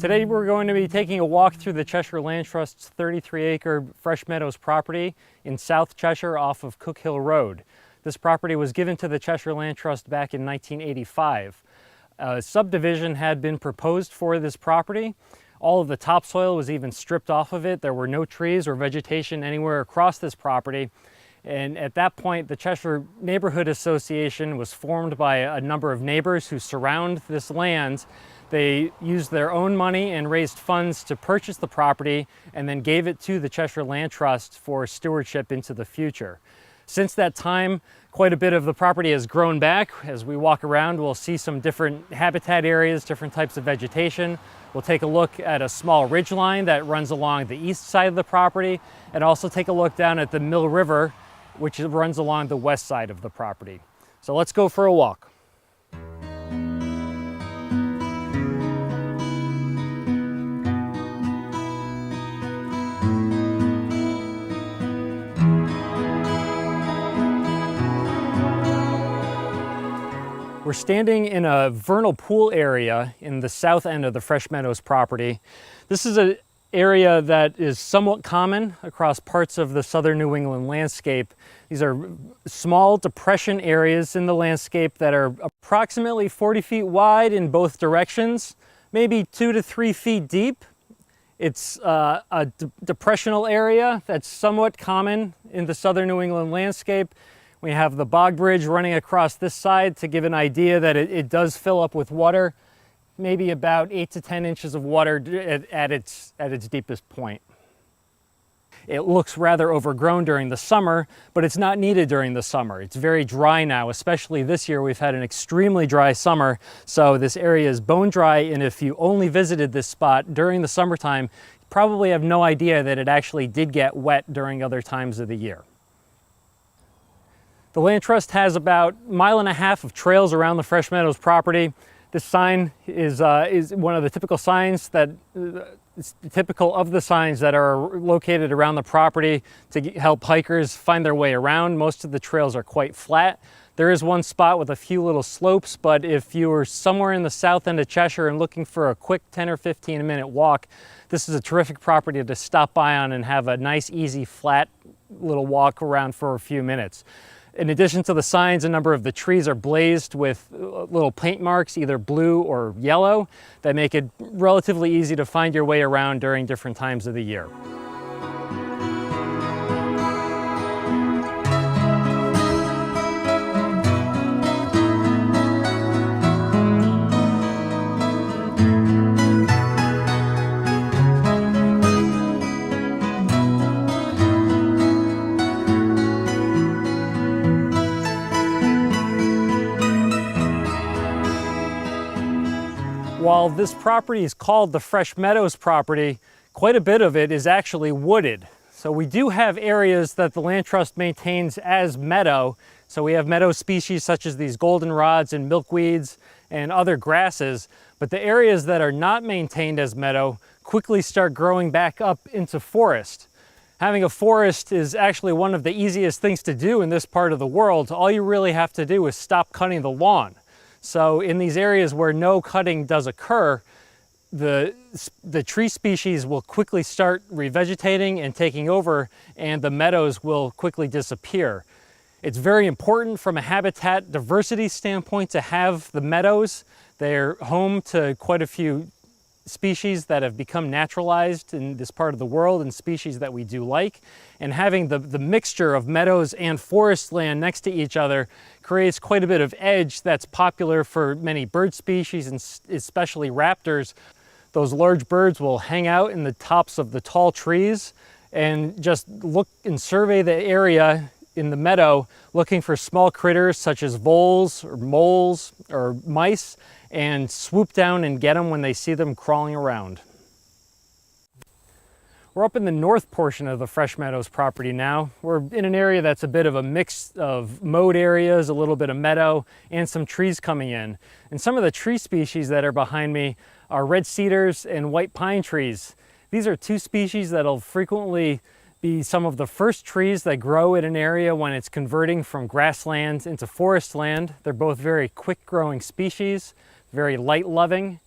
Today we're going to be taking a walk through the Cheshire Land Trust's 33-acre Fresh Meadows property in South Cheshire off of Cook Hill Road. This property was given to the Cheshire Land Trust back in 1985. A subdivision had been proposed for this property. All of the topsoil was even stripped off of it. There were no trees or vegetation anywhere across this property. And at that point, the Cheshire Neighborhood Association was formed by a number of neighbors who surround this land. They used their own money and raised funds to purchase the property and then gave it to the Cheshire Land Trust for stewardship into the future. Since that time, quite a bit of the property has grown back. As we walk around, we'll see some different habitat areas, different types of vegetation. We'll take a look at a small ridge line that runs along the east side of the property, and also take a look down at the Mill River, which runs along the west side of the property. So let's go for a walk. We're standing in a vernal pool area in the south end of the Fresh Meadows property. This is an area that is somewhat common across parts of the southern New England landscape. These are small depression areas in the landscape that are approximately 40 feet wide in both directions, maybe 2 to 3 feet deep. It's a depressional area that's somewhat common in the southern New England landscape. We have the bog bridge running across this side to give an idea that it does fill up with water, maybe about 8 to 10 inches of water at its deepest point. It looks rather overgrown during the summer, but it's not needed during the summer. It's very dry now, especially this year. We've had an extremely dry summer, so this area is bone dry, and if you only visited this spot during the summertime, you probably have no idea that it actually did get wet during other times of the year. The Land Trust has about 1.5 miles of trails around the Fresh Meadows property. This sign is one of the typical signs that are located around the property to help hikers find their way around. Most of the trails are quite flat. There is one spot with a few little slopes, but if you are somewhere in the south end of Cheshire and looking for a quick 10 or 15 minute walk, this is a terrific property to stop by on and have a nice, easy, flat little walk around for a few minutes. In addition to the signs, a number of the trees are blazed with little paint marks, either blue or yellow, that make it relatively easy to find your way around during different times of the year. While this property is called the Fresh Meadows property, quite a bit of it is actually wooded. So we do have areas that the Land Trust maintains as meadow. So we have meadow species such as these goldenrods and milkweeds and other grasses, but the areas that are not maintained as meadow quickly start growing back up into forest. Having a forest is actually one of the easiest things to do in this part of the world. All you really have to do is stop cutting the lawn. So in these areas where no cutting does occur, the tree species will quickly start revegetating and taking over, and the meadows will quickly disappear. It's very important from a habitat diversity standpoint to have the meadows. They're home to quite a few species that have become naturalized in this part of the world and species that we do like. And having the mixture of meadows and forest land next to each other creates quite a bit of edge that's popular for many bird species, and especially raptors. Those large birds will hang out in the tops of the tall trees and just look and survey the area in the meadow, looking for small critters such as voles or moles or mice, and swoop down and get them when they see them crawling around. We're up in the north portion of the Fresh Meadows property now. We're in an area that's a bit of a mix of mowed areas, a little bit of meadow, and some trees coming in. And some of the tree species that are behind me are red cedars and white pine trees. These are two species that'll frequently be some of the first trees that grow in an area when it's converting from grassland into forest land. They're both very quick growing species, very light loving.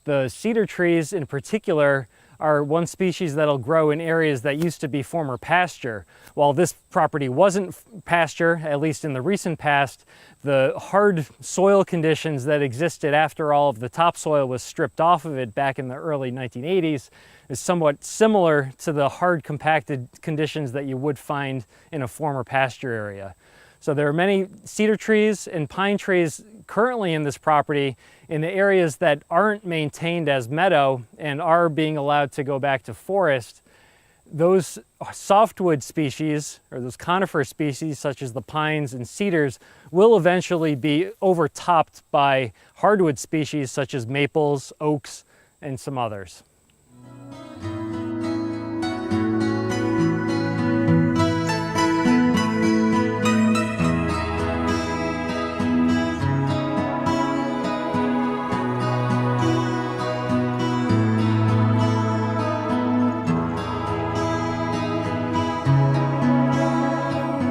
The cedar trees in particular are one species that'll grow in areas that used to be former pasture. While this property wasn't pasture, at least in the recent past, the hard soil conditions that existed after all of the topsoil was stripped off of it back in the early 1980s is somewhat similar to the hard compacted conditions that you would find in a former pasture area. So there are many cedar trees and pine trees currently in this property in the areas that aren't maintained as meadow and are being allowed to go back to forest. Those softwood species, or those conifer species such as the pines and cedars, will eventually be overtopped by hardwood species such as maples, oaks, and some others.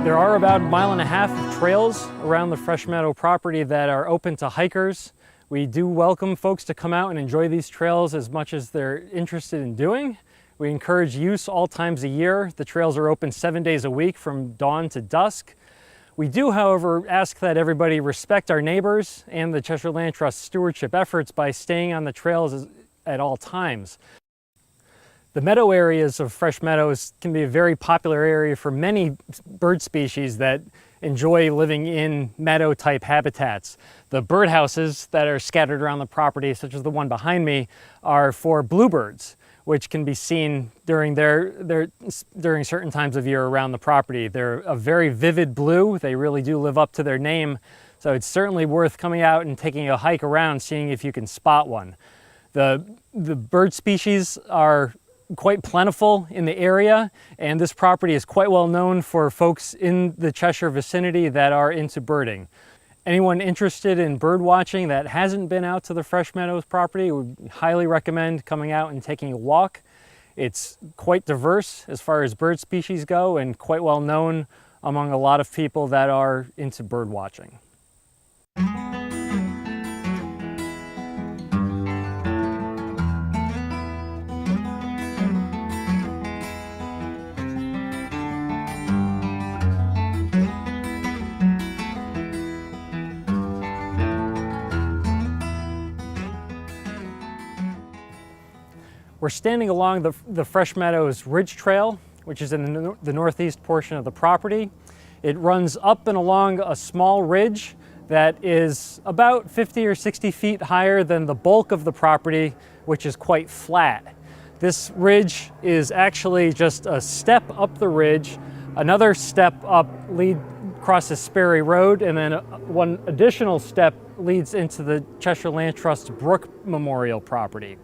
There are about 1.5 miles of trails around the Fresh Meadow property that are open to hikers. We do welcome folks to come out and enjoy these trails as much as they're interested in doing. We encourage use all times of year. The trails are open 7 days a week from dawn to dusk. We do, however, ask that everybody respect our neighbors and the Cheshire Land Trust stewardship efforts by staying on the trails at all times. The meadow areas of Fresh Meadows can be a very popular area for many bird species that enjoy living in meadow-type habitats. The birdhouses that are scattered around the property, such as the one behind me, are for bluebirds, which can be seen during during certain times of year around the property. They're a very vivid blue. They really do live up to their name, so it's certainly worth coming out and taking a hike around, seeing if you can spot one. The bird species are quite plentiful in the area, and this property is quite well known for folks in the Cheshire vicinity that are into birding. Anyone interested in bird watching that hasn't been out to the Fresh Meadows property would highly recommend coming out and taking a walk. It's quite diverse as far as bird species go and quite well known among a lot of people that are into bird watching. We're standing along the Fresh Meadows Ridge Trail, which is in the northeast portion of the property. It runs up and along a small ridge that is about 50 or 60 feet higher than the bulk of the property, which is quite flat. This ridge is actually just a step up the ridge. Another step up crosses Sperry Road, and then one additional step leads into the Cheshire Land Trust Brooke Memorial property.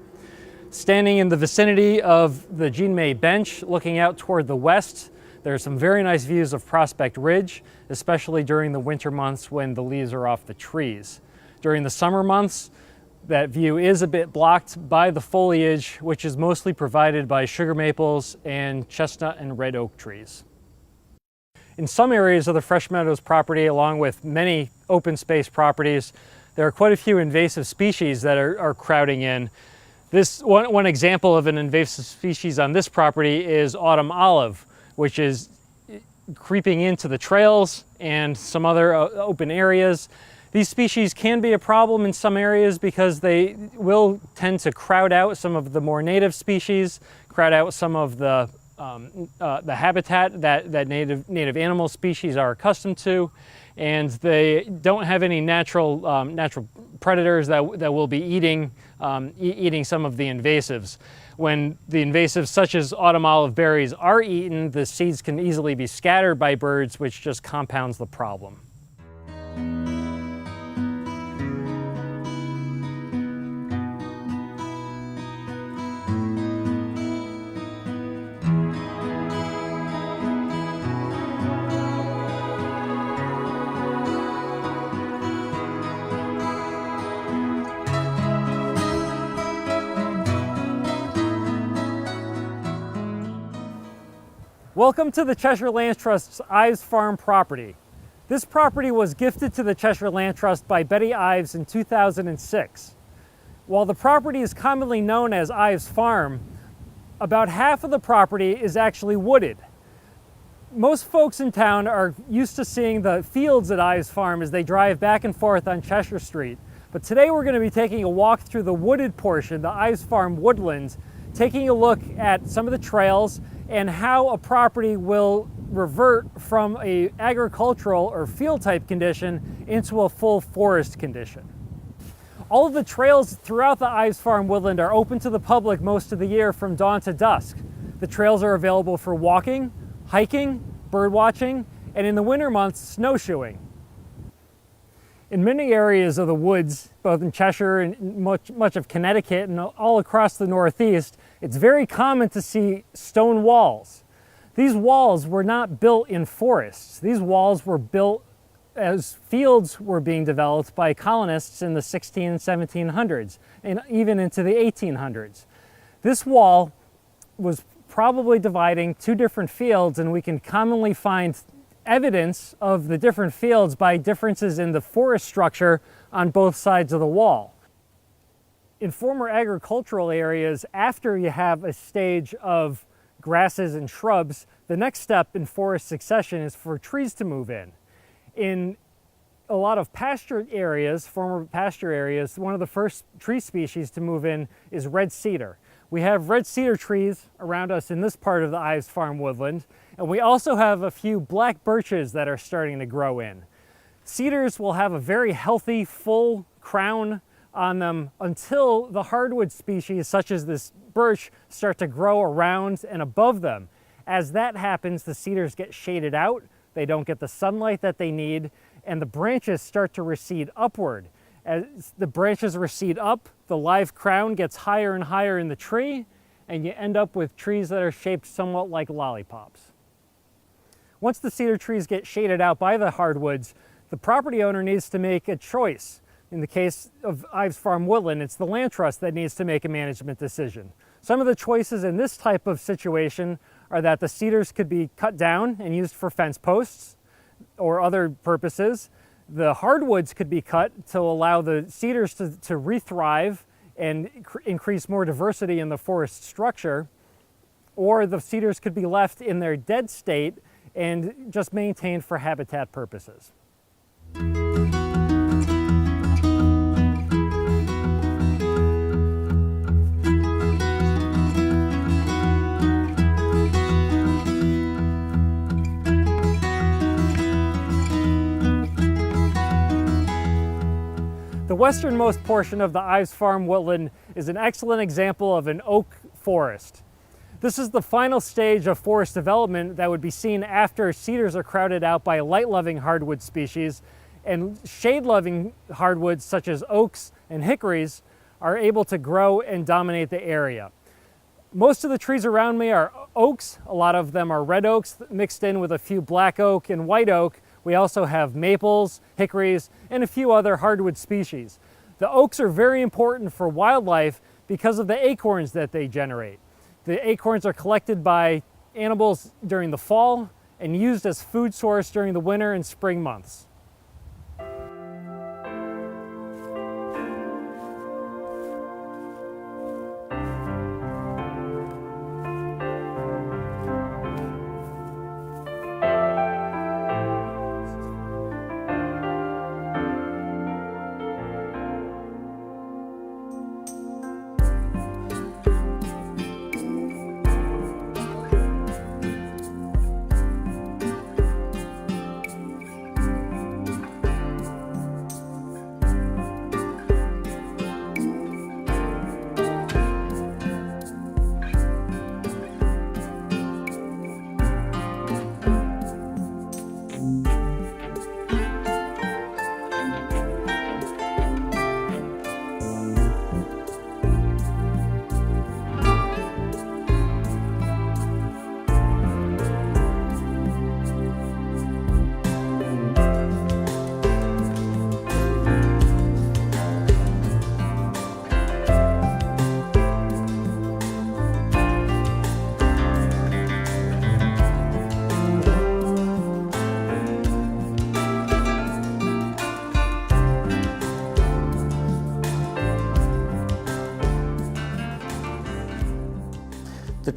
Standing in the vicinity of the Jean May Bench, looking out toward the west, there are some very nice views of Prospect Ridge, especially during the winter months when the leaves are off the trees. During the summer months, that view is a bit blocked by the foliage, which is mostly provided by sugar maples and chestnut and red oak trees. In some areas of the Fresh Meadows property, along with many open space properties, there are quite a few invasive species that are crowding in. This one example of an invasive species on this property is autumn olive, which is creeping into the trails and some other open areas. These species can be a problem in some areas because they will tend to crowd out some of the more native species, crowd out some of the habitat that native animal species are accustomed to, and they don't have any natural predators that will be eating some of the invasives. When the invasives such as autumn olive berries are eaten, the seeds can easily be scattered by birds, which just compounds the problem. Welcome to the Cheshire Land Trust's Ives Farm property. This property was gifted to the Cheshire Land Trust by Betty Ives in 2006. While the property is commonly known as Ives Farm, about half of the property is actually wooded. Most folks in town are used to seeing the fields at Ives Farm as they drive back and forth on Cheshire Street. But today we're going to be taking a walk through the wooded portion, the Ives Farm woodlands, taking a look at some of the trails and how a property will revert from a agricultural or field type condition into a full forest condition. All of the trails throughout the Ives Farm woodland are open to the public most of the year from dawn to dusk. The trails are available for walking, hiking, bird watching, and in the winter months, snowshoeing. In many areas of the woods, both in Cheshire and much of Connecticut and all across the Northeast, it's very common to see stone walls. These walls were not built in forests. These walls were built as fields were being developed by colonists in the 1600s and 1700s, and even into the 1800s. This wall was probably dividing two different fields, and we can commonly find evidence of the different fields by differences in the forest structure on both sides of the wall. In former agricultural areas, after you have a stage of grasses and shrubs, the next step in forest succession is for trees to move in. In a lot of pasture areas, former pasture areas, one of the first tree species to move in is red cedar. We have red cedar trees around us in this part of the Ives Farm woodland, and we also have a few black birches that are starting to grow in. Cedars will have a very healthy, full crown on them until the hardwood species, such as this birch, start to grow around and above them. As that happens, the cedars get shaded out, they don't get the sunlight that they need, and the branches start to recede upward. As the branches recede up, the live crown gets higher and higher in the tree, and you end up with trees that are shaped somewhat like lollipops. Once the cedar trees get shaded out by the hardwoods, the property owner needs to make a choice. In the case of Ives Farm woodland, it's the land trust that needs to make a management decision. Some of the choices in this type of situation are that the cedars could be cut down and used for fence posts or other purposes. The hardwoods could be cut to allow the cedars to re-thrive and increase more diversity in the forest structure, or the cedars could be left in their dead state and just maintained for habitat purposes. The westernmost portion of the Ives Farm woodland is an excellent example of an oak forest. This is the final stage of forest development that would be seen after cedars are crowded out by light-loving hardwood species, and shade-loving hardwoods such as oaks and hickories are able to grow and dominate the area. Most of the trees around me are oaks. A lot of them are red oaks mixed in with a few black oak and white oak. We also have maples, hickories, and a few other hardwood species. The oaks are very important for wildlife because of the acorns that they generate. The acorns are collected by animals during the fall and used as food source during the winter and spring months.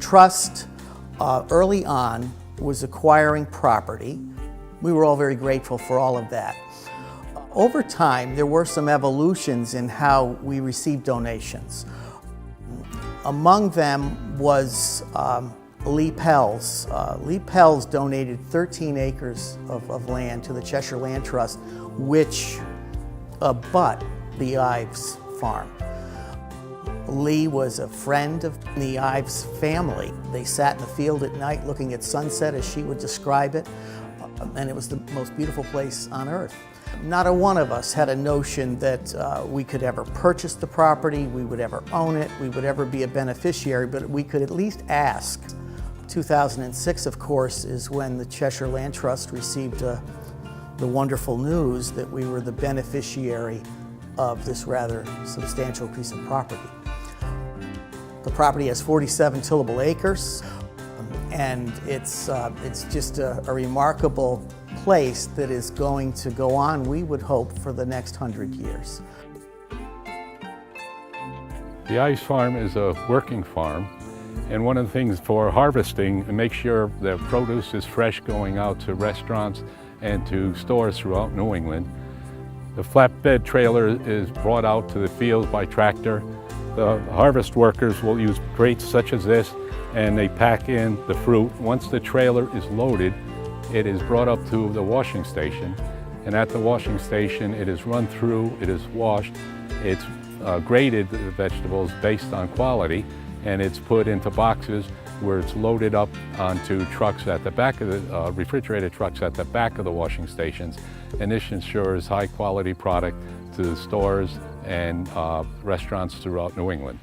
trust early on was acquiring property. We were all very grateful for all of that. Over time, there were some evolutions in how we received donations. Among them was Lee Pells. Lee Pells donated 13 acres of land to the Cheshire Land Trust, which abut the Ives Farm. Lee was a friend of the Ives family. They sat in the field at night looking at sunset, as she would describe it, and it was the most beautiful place on earth. Not a one of us had a notion that we could ever purchase the property, we would ever own it, we would ever be a beneficiary, but we could at least ask. 2006, of course, is when the Cheshire Land Trust received the wonderful news that we were the beneficiary of this rather substantial piece of property. The property has 47 tillable acres, and it's just a remarkable place that is going to go on, we would hope, for the next 100 years. The Ives Farm is a working farm, and one of the things for harvesting, to make sure the produce is fresh going out to restaurants and to stores throughout New England. The flatbed trailer is brought out to the field by tractor. The harvest workers will use crates such as this, and they pack in the fruit. Once the trailer is loaded, it is brought up to the washing station, and at the washing station it is run through, it is washed, it's graded, the vegetables, based on quality, and it's put into boxes where it's loaded up onto trucks at the back of the refrigerated trucks at the back of the washing stations, and this ensures high quality product to the stores and restaurants throughout New England.